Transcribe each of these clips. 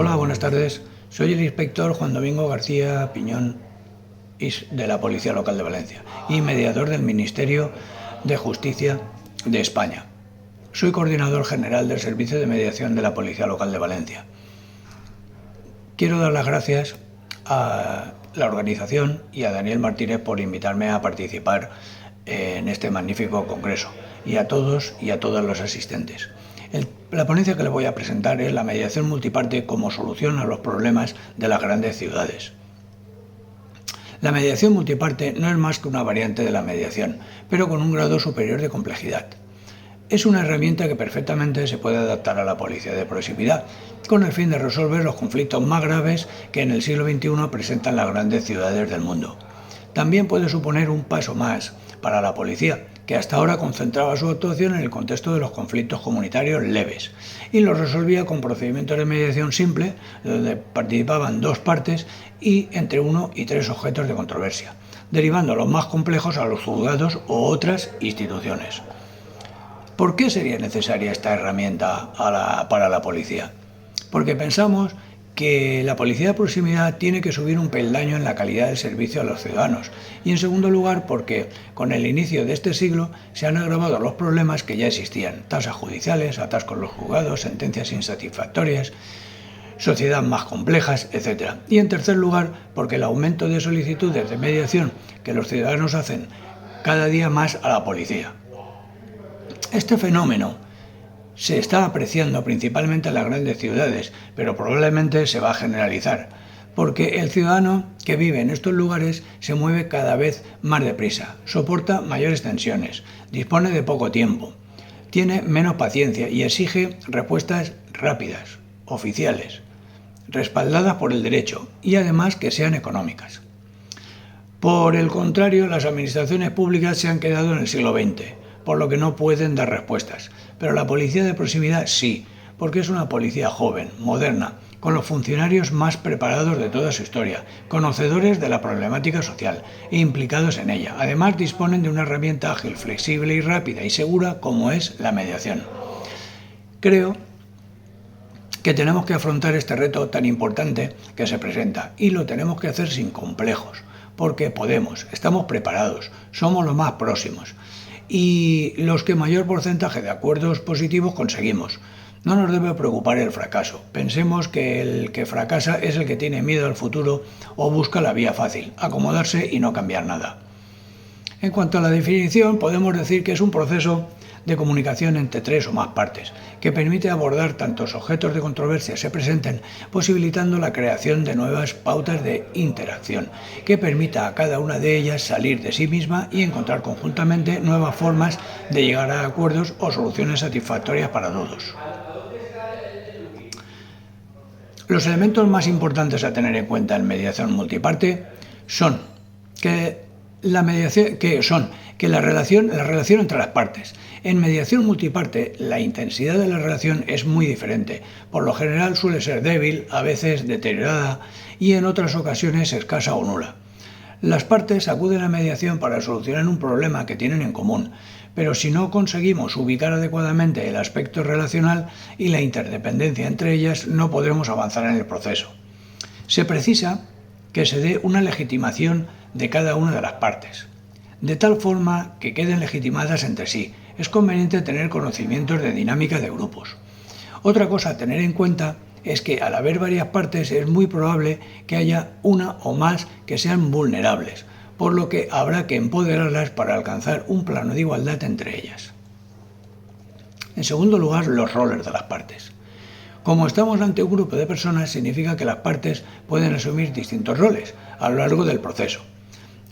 Hola, buenas tardes. Soy el inspector Juan Domingo García Piñón de la Policía Local de Valencia y mediador del Ministerio de Justicia de España. Soy coordinador general del Servicio de Mediación de la Policía Local de Valencia. Quiero dar las gracias a la organización y a Daniel Martínez por invitarme a participar en este magnífico congreso, y a todos y a todas los asistentes. La ponencia que les voy a presentar es la mediación multiparte como solución a los problemas de las grandes ciudades. La mediación multiparte no es más que una variante de la mediación, pero con un grado superior de complejidad. Es una herramienta que perfectamente se puede adaptar a la policía de proximidad, con el fin de resolver los conflictos más graves que en el siglo XXI presentan las grandes ciudades del mundo. También puede suponer un paso más para la policía, que hasta ahora concentraba su actuación en el contexto de los conflictos comunitarios leves y los resolvía con procedimientos de mediación simple, donde participaban dos partes y entre 1 y 3 objetos de controversia, derivando los más complejos a los juzgados u otras instituciones. ¿Por qué sería necesaria esta herramienta para la policía? Porque pensamos que la policía de proximidad tiene que subir un peldaño en la calidad del servicio a los ciudadanos, y en segundo lugar porque con el inicio de este siglo se han agravado los problemas que ya existían: tasas judiciales, atascos en los juzgados, sentencias insatisfactorias, sociedad más complejas, etc. Y en tercer lugar porque el aumento de solicitudes de mediación que los ciudadanos hacen cada día más a la policía. Este fenómeno se está apreciando principalmente en las grandes ciudades, pero probablemente se va a generalizar, porque el ciudadano que vive en estos lugares se mueve cada vez más deprisa, soporta mayores tensiones, dispone de poco tiempo, tiene menos paciencia y exige respuestas rápidas, oficiales, respaldadas por el derecho y además que sean económicas. Por el contrario, las administraciones públicas se han quedado en el siglo XX, por lo que no pueden dar respuestas. Pero la policía de proximidad sí, porque es una policía joven, moderna, con los funcionarios más preparados de toda su historia, conocedores de la problemática social e implicados en ella. Además, disponen de una herramienta ágil, flexible y rápida y segura como es la mediación. Creo que tenemos que afrontar este reto tan importante que se presenta, y lo tenemos que hacer sin complejos, porque podemos, estamos preparados, somos los más próximos y los que mayor porcentaje de acuerdos positivos conseguimos. No nos debe preocupar el fracaso. Pensemos que el que fracasa es el que tiene miedo al futuro o busca la vía fácil, acomodarse y no cambiar nada. En cuanto a la definición, podemos decir que es un proceso de comunicación entre 3 o más partes, que permite abordar tantos objetos de controversia se presenten, posibilitando la creación de nuevas pautas de interacción, que permita a cada una de ellas salir de sí misma y encontrar conjuntamente nuevas formas de llegar a acuerdos o soluciones satisfactorias para todos. Los elementos más importantes a tener en cuenta en mediación multiparte son la relación entre las partes. En mediación multiparte, la intensidad de la relación es muy diferente. Por lo general suele ser débil, a veces deteriorada y en otras ocasiones escasa o nula. Las partes acuden a mediación para solucionar un problema que tienen en común, pero si no conseguimos ubicar adecuadamente el aspecto relacional y la interdependencia entre ellas, no podremos avanzar en el proceso. Se precisa que se dé una legitimación de cada una de las partes, de tal forma que queden legitimadas entre sí. Es conveniente tener conocimientos de dinámica de grupos. Otra cosa a tener en cuenta es que al haber varias partes es muy probable que haya una o más que sean vulnerables, por lo que habrá que empoderarlas para alcanzar un plano de igualdad entre ellas. En segundo lugar, los roles de las partes. Como estamos ante un grupo de personas, significa que las partes pueden asumir distintos roles a lo largo del proceso: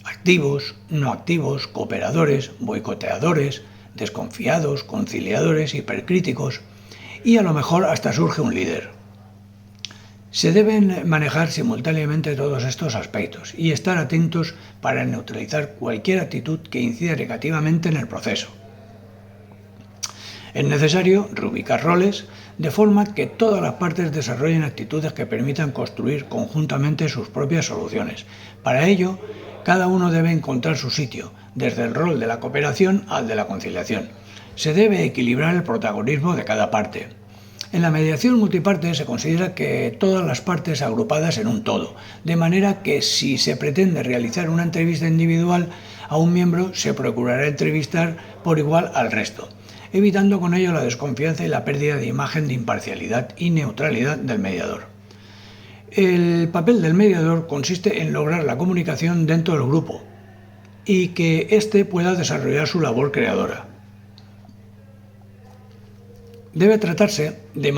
activos, no activos, cooperadores, boicoteadores, desconfiados, conciliadores, hipercríticos, y a lo mejor hasta surge un líder. Se deben manejar simultáneamente todos estos aspectos y estar atentos para neutralizar cualquier actitud que incida negativamente en el proceso. Es necesario reubicar roles de forma que todas las partes desarrollen actitudes que permitan construir conjuntamente sus propias soluciones. Para ello, cada uno debe encontrar su sitio, desde el rol de la cooperación al de la conciliación. Se debe equilibrar el protagonismo de cada parte. En la mediación multiparte se considera que todas las partes agrupadas en un todo, de manera que si se pretende realizar una entrevista individual a un miembro, se procurará entrevistar por igual al resto, evitando con ello la desconfianza y la pérdida de imagen de imparcialidad y neutralidad del mediador. El papel del mediador consiste en lograr la comunicación dentro del grupo y que éste pueda desarrollar su labor creadora. Debe tratarse de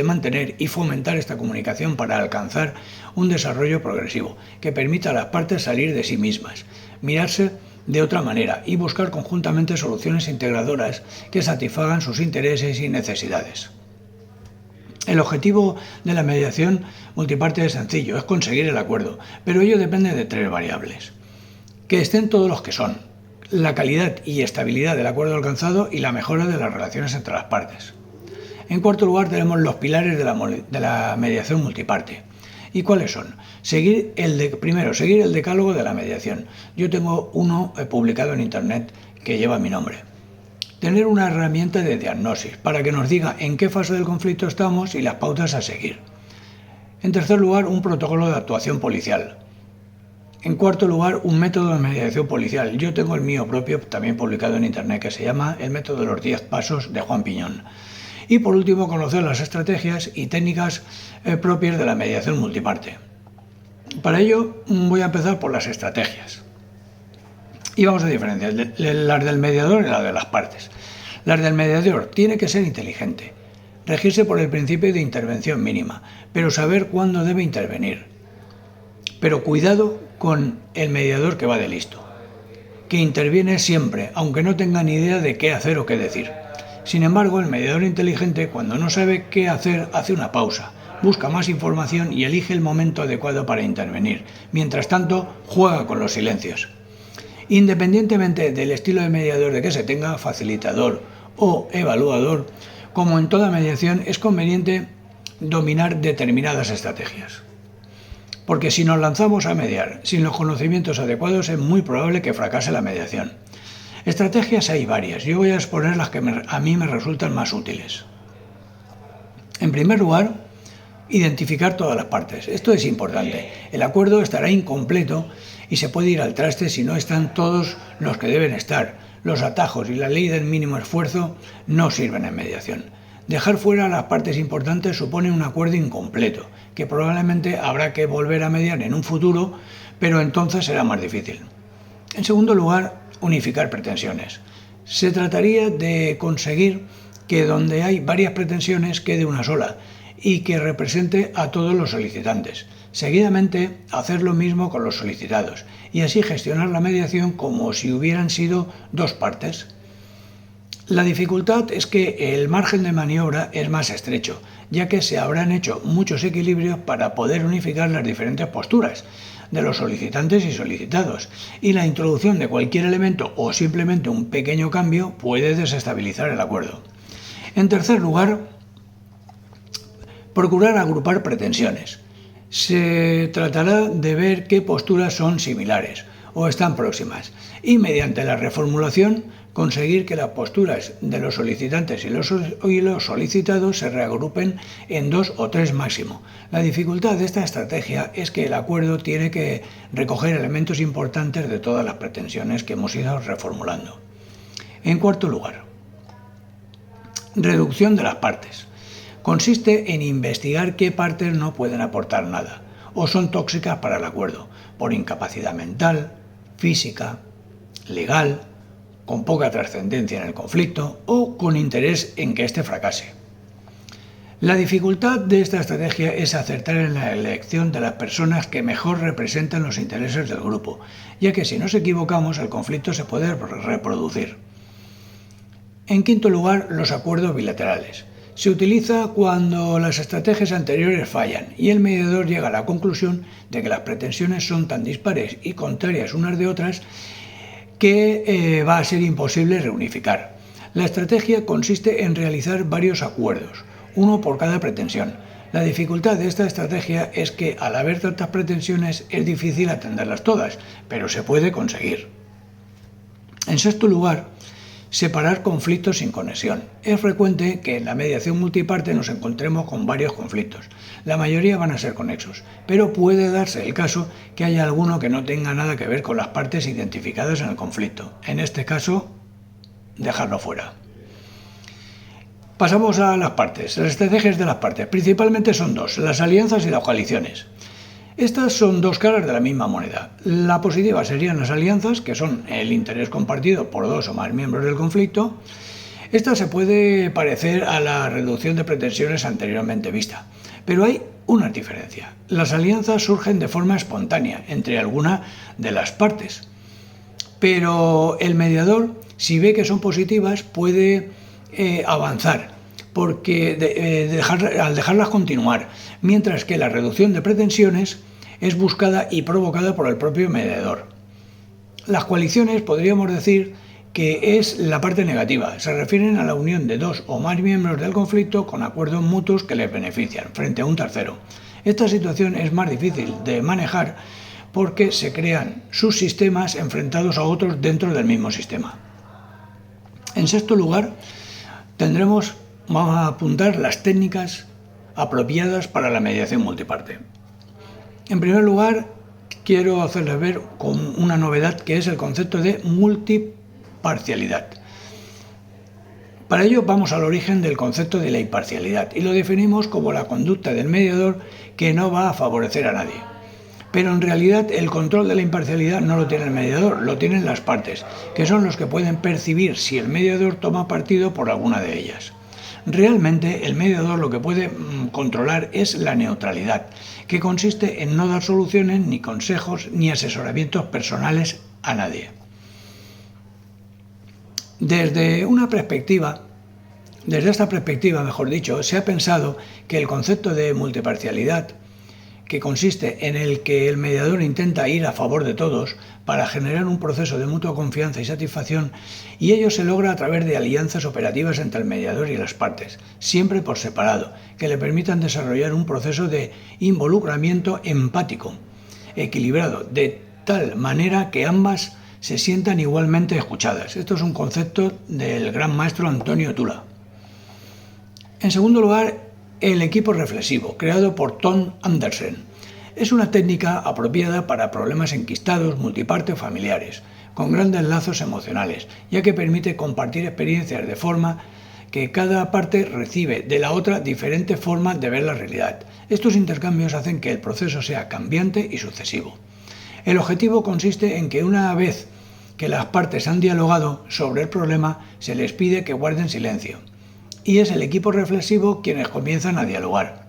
mantener y fomentar esta comunicación para alcanzar un desarrollo progresivo que permita a las partes salir de sí mismas, mirarse de otra manera y buscar conjuntamente soluciones integradoras que satisfagan sus intereses y necesidades. El objetivo de la mediación multiparte es sencillo, es conseguir el acuerdo, pero ello depende de 3 variables. Que estén todos los que son, la calidad y estabilidad del acuerdo alcanzado y la mejora de las relaciones entre las partes. En cuarto lugar tenemos los pilares de la mediación multiparte. ¿Y cuáles son? Primero, seguir el decálogo de la mediación. Yo tengo uno publicado en internet que lleva mi nombre. Tener una herramienta de diagnosis para que nos diga en qué fase del conflicto estamos y las pautas a seguir. En tercer lugar, un protocolo de actuación policial. En cuarto lugar, un método de mediación policial. Yo tengo el mío propio, también publicado en internet, que se llama El método de los 10 pasos de Juan Piñón. Y por último, conocer las estrategias y técnicas propias de la mediación multiparte. Para ello, voy a empezar por las estrategias. Y vamos a diferenciar las del mediador y las de las partes. Las del mediador tiene que ser inteligente, regirse por el principio de intervención mínima, pero saber cuándo debe intervenir. Pero cuidado con el mediador que va de listo, que interviene siempre, aunque no tenga ni idea de qué hacer o qué decir. Sin embargo, el mediador inteligente, cuando no sabe qué hacer, hace una pausa, busca más información y elige el momento adecuado para intervenir. Mientras tanto, juega con los silencios. Independientemente del estilo de mediador de que se tenga, facilitador o evaluador, como en toda mediación, es conveniente dominar determinadas estrategias. Porque si nos lanzamos a mediar sin los conocimientos adecuados, es muy probable que fracase la mediación. Estrategias hay varias, yo voy a exponer las que a mí me resultan más útiles. En primer lugar, identificar todas las partes. Esto es importante. El acuerdo estará incompleto y se puede ir al traste si no están todos los que deben estar. Los atajos y la ley del mínimo esfuerzo no sirven en mediación. Dejar fuera las partes importantes supone un acuerdo incompleto, que probablemente habrá que volver a mediar en un futuro, pero entonces será más difícil. En segundo lugar, unificar pretensiones. Se trataría de conseguir que donde hay varias pretensiones quede una sola y que represente a todos los solicitantes. Seguidamente, hacer lo mismo con los solicitados y así gestionar la mediación como si hubieran sido 2 partes. La dificultad es que el margen de maniobra es más estrecho, ya que se habrán hecho muchos equilibrios para poder unificar las diferentes posturas de los solicitantes y solicitados, y la introducción de cualquier elemento o simplemente un pequeño cambio puede desestabilizar el acuerdo. En tercer lugar, procurar agrupar pretensiones. Se tratará de ver qué posturas son similares o están próximas y mediante la reformulación conseguir que las posturas de los solicitantes y los solicitados se reagrupen en 2 o 3 máximo. La dificultad de esta estrategia es que el acuerdo tiene que recoger elementos importantes de todas las pretensiones que hemos ido reformulando. En cuarto lugar, reducción de las partes. Consiste en investigar qué partes no pueden aportar nada o son tóxicas para el acuerdo, por incapacidad mental, física, legal, con poca trascendencia en el conflicto o con interés en que éste fracase. La dificultad de esta estrategia es acertar en la elección de las personas que mejor representan los intereses del grupo, ya que si nos equivocamos el conflicto se puede reproducir. En quinto lugar, los acuerdos bilaterales. Se utiliza cuando las estrategias anteriores fallan y el mediador llega a la conclusión de que las pretensiones son tan dispares y contrarias unas de otras que va a ser imposible reunificar. La estrategia consiste en realizar varios acuerdos, uno por cada pretensión. La dificultad de esta estrategia es que al haber tantas pretensiones es difícil atenderlas todas, pero se puede conseguir. En sexto lugar, separar conflictos sin conexión. Es frecuente que en la mediación multiparte nos encontremos con varios conflictos. La mayoría van a ser conexos, pero puede darse el caso que haya alguno que no tenga nada que ver con las partes identificadas en el conflicto. En este caso, dejarlo fuera. Pasamos a las partes. Las estrategias de las partes principalmente son dos: las alianzas y las coaliciones. Estas son dos caras de la misma moneda. La positiva serían las alianzas, que son el interés compartido por dos o más miembros del conflicto. Esta se puede parecer a la reducción de pretensiones anteriormente vista, pero hay una diferencia. Las alianzas surgen de forma espontánea entre alguna de las partes, pero el mediador, si ve que son positivas, puede avanzar, porque al dejarlas continuar, mientras que la reducción de pretensiones es buscada y provocada por el propio mediador. Las coaliciones podríamos decir que es la parte negativa. Se refieren a la unión de dos o más miembros del conflicto con acuerdos mutuos que les benefician frente a un tercero. Esta situación es más difícil de manejar porque se crean subsistemas enfrentados a otros dentro del mismo sistema. En sexto lugar, vamos a apuntar las técnicas apropiadas para la mediación multiparte. En primer lugar, quiero hacerles ver con una novedad, que es el concepto de multiparcialidad. Para ello vamos al origen del concepto de la imparcialidad y lo definimos como la conducta del mediador que no va a favorecer a nadie. Pero en realidad el control de la imparcialidad no lo tiene el mediador, lo tienen las partes, que son los que pueden percibir si el mediador toma partido por alguna de ellas. Realmente el mediador lo que puede controlar es la neutralidad, que consiste en no dar soluciones, ni consejos, ni asesoramientos personales a nadie. Desde esta perspectiva, se ha pensado que el concepto de multiparcialidad, que consiste en el que el mediador intenta ir a favor de todos para generar un proceso de mutua confianza y satisfacción, y ello se logra a través de alianzas operativas entre el mediador y las partes, siempre por separado, que le permitan desarrollar un proceso de involucramiento empático, equilibrado, de tal manera que ambas se sientan igualmente escuchadas. Esto es un concepto del gran maestro Antonio Tula. En segundo lugar, el equipo reflexivo, creado por Tom Andersen. Es una técnica apropiada para problemas enquistados, multiparte o familiares, con grandes lazos emocionales, ya que permite compartir experiencias de forma que cada parte recibe de la otra diferente forma de ver la realidad. Estos intercambios hacen que el proceso sea cambiante y sucesivo. El objetivo consiste en que una vez que las partes han dialogado sobre el problema, se les pide que guarden silencio. Y es el equipo reflexivo quienes comienzan a dialogar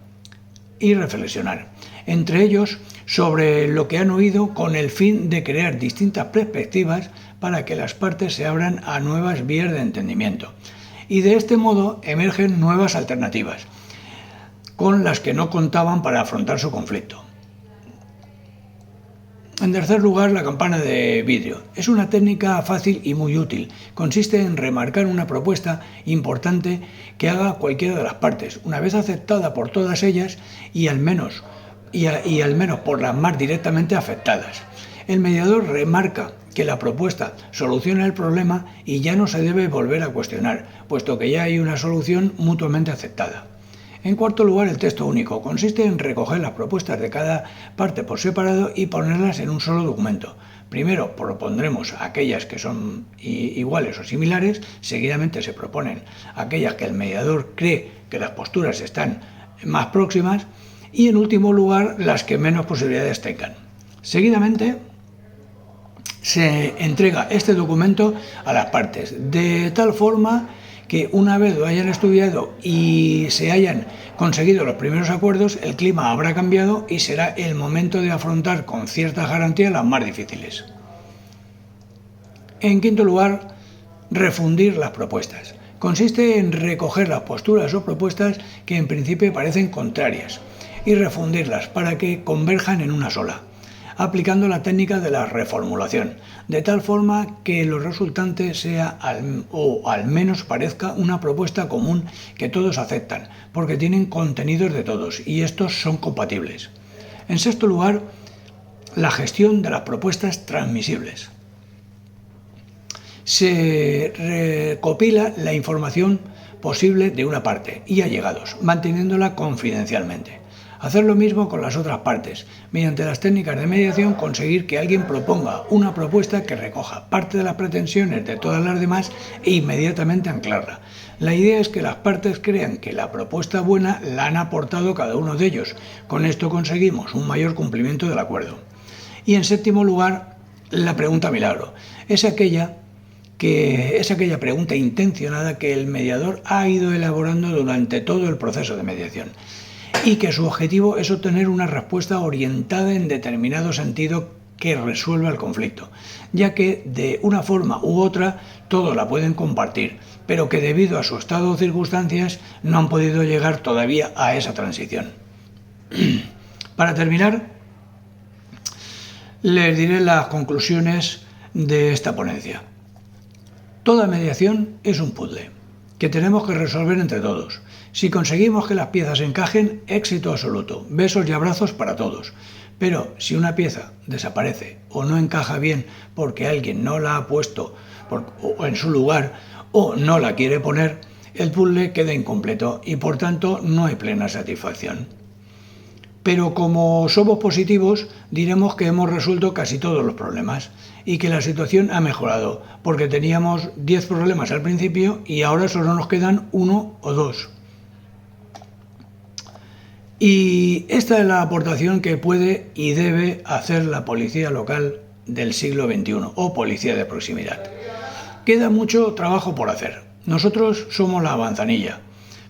y reflexionar entre ellos sobre lo que han oído, con el fin de crear distintas perspectivas para que las partes se abran a nuevas vías de entendimiento. Y de este modo emergen nuevas alternativas con las que no contaban para afrontar su conflicto. En tercer lugar, la campana de vidrio. Es una técnica fácil y muy útil. Consiste en remarcar una propuesta importante que haga cualquiera de las partes, una vez aceptada por todas ellas y al menos por las más directamente afectadas. El mediador remarca que la propuesta soluciona el problema y ya no se debe volver a cuestionar, puesto que ya hay una solución mutuamente aceptada. En cuarto lugar, el texto único. Consiste en recoger las propuestas de cada parte por separado y ponerlas en un solo documento. Primero propondremos aquellas que son iguales o similares, seguidamente se proponen aquellas que el mediador cree que las posturas están más próximas y en último lugar las que menos posibilidades tengan. Seguidamente se entrega este documento a las partes de tal forma que una vez lo hayan estudiado y se hayan conseguido los primeros acuerdos, el clima habrá cambiado y será el momento de afrontar con cierta garantía las más difíciles. En quinto lugar, refundir las propuestas. Consiste en recoger las posturas o propuestas que en principio parecen contrarias y refundirlas para que converjan en una sola, aplicando la técnica de la reformulación, de tal forma que lo resultante sea al menos parezca una propuesta común que todos aceptan, porque tienen contenidos de todos y estos son compatibles. En sexto lugar, la gestión de las propuestas transmisibles. se recopila la información posible de una parte y allegados, manteniéndola confidencialmente. Hacer lo mismo con las otras partes. Mediante las técnicas de mediación, conseguir que alguien proponga una propuesta que recoja parte de las pretensiones de todas las demás e inmediatamente anclarla. La idea es que las partes crean que la propuesta buena la han aportado cada uno de ellos. Con esto conseguimos un mayor cumplimiento del acuerdo. Y en séptimo lugar, la pregunta milagro. Es aquella pregunta intencionada que el mediador ha ido elaborando durante todo el proceso de mediación y que su objetivo es obtener una respuesta orientada en determinado sentido que resuelva el conflicto, ya que de una forma u otra todos la pueden compartir, pero que debido a su estado o circunstancias no han podido llegar todavía a esa transición. Para terminar, les diré las conclusiones de esta ponencia. Toda mediación es un puzzle que tenemos que resolver entre todos. Si conseguimos que las piezas encajen, éxito absoluto, besos y abrazos para todos. Pero si una pieza desaparece o no encaja bien porque alguien no la ha puesto en su lugar o no la quiere poner, el puzzle queda incompleto y por tanto no hay plena satisfacción. Pero como somos positivos, diremos que hemos resuelto casi todos los problemas y que la situación ha mejorado, porque teníamos 10 problemas al principio y ahora solo nos quedan 1 o 2. Y esta es la aportación que puede y debe hacer la policía local del siglo XXI o policía de proximidad. Queda mucho trabajo por hacer. Nosotros somos la avanzanilla.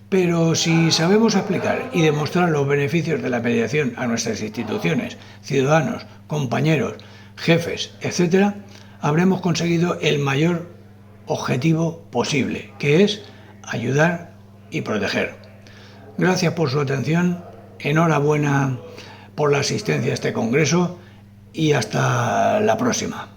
Pero si sabemos explicar y demostrar los beneficios de la mediación a nuestras instituciones, ciudadanos, compañeros, jefes, etc., habremos conseguido el mayor objetivo posible, que es ayudar y proteger. Gracias por su atención, enhorabuena por la asistencia a este congreso y hasta la próxima.